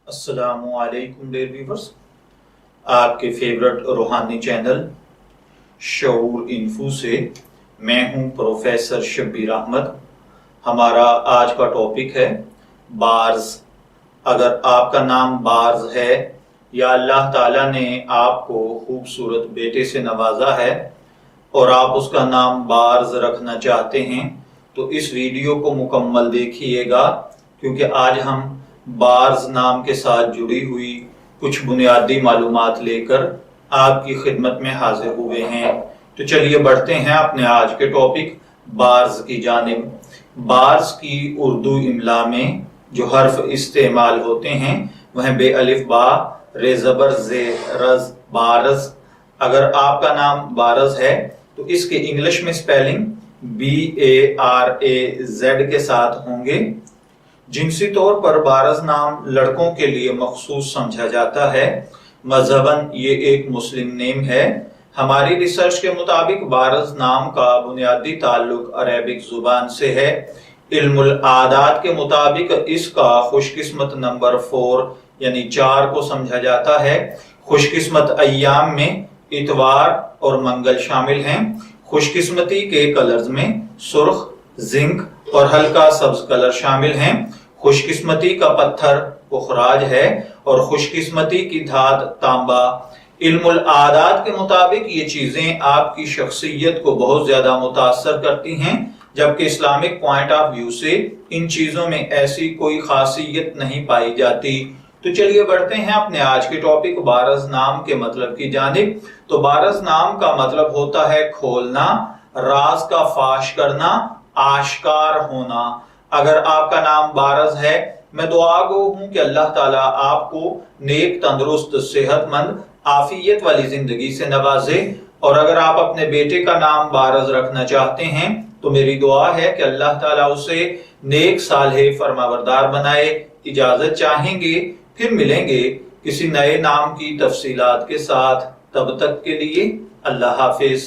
السلام علیکم dear viewers, آپ کے فیورٹ روحانی چینل شعور انفو سے میں ہوں پروفیسر شبیر احمد۔ ہمارا آج کا ٹاپک ہے بارز۔ اگر آپ کا نام بارز ہے یا اللہ تعالیٰ نے آپ کو خوبصورت بیٹے سے نوازا ہے اور آپ اس کا نام بارز رکھنا چاہتے ہیں تو اس ویڈیو کو مکمل دیکھیے گا، کیونکہ آج ہم بارز نام کے ساتھ جڑی ہوئی کچھ بنیادی معلومات لے کر آپ کی خدمت میں حاضر ہوئے ہیں۔ تو چلیے بڑھتے ہیں اپنے آج کے ٹاپک بارز کی جانب۔ بارز کی اردو املا میں جو حرف استعمال ہوتے ہیں وہ ہیں بے الف با، ر زبر ز، رز، بارز۔ اگر آپ کا نام بارز ہے تو اس کے انگلش میں سپیلنگ BARAZ کے ساتھ ہوں گے۔ جنسی طور پر بارز نام لڑکوں کے لیے مخصوص سمجھا جاتا ہے۔ مذہباً یہ ایک مسلم نیم ہے۔ ہماری ریسرچ کے مطابق بارز نام کا بنیادی تعلق عربک زبان سے ہے۔ علم العادات کے مطابق اس کا خوش قسمت نمبر 4 یعنی 4 کو سمجھا جاتا ہے۔ خوش قسمت ایام میں اتوار اور منگل شامل ہیں۔ خوش قسمتی کے کلرز میں سرخ، زنک اور ہلکا سبز کلر شامل ہیں۔ خوش قسمتی کا پتھر پخراج ہے اور خوش قسمتی کی دھات تانبا۔ علم العادات کے مطابق یہ چیزیں آپ کی شخصیت کو بہت زیادہ متاثر کرتی ہیں، جبکہ اسلامک پوائنٹ آف ویو سے ان چیزوں میں ایسی کوئی خاصیت نہیں پائی جاتی۔ تو چلیے بڑھتے ہیں اپنے آج کے ٹاپک بارز نام کے مطلب کی جانب۔ تو بارز نام کا مطلب ہوتا ہے کھولنا، راز کا فاش کرنا، آشکار ہونا۔ اگر آپ کا نام بارز ہے، میں دعا گو ہوں کہ اللہ تعالیٰ آپ کو نیک، تندرست، صحت مند، عافیت والی زندگی سے نوازے۔ اور اگر آپ اپنے بیٹے کا نام بارز رکھنا چاہتے ہیں تو میری دعا ہے کہ اللہ تعالیٰ اسے نیک، صالح، فرمانبردار بنائے۔ اجازت چاہیں گے، پھر ملیں گے کسی نئے نام کی تفصیلات کے ساتھ۔ تب تک کے لیے اللہ حافظ۔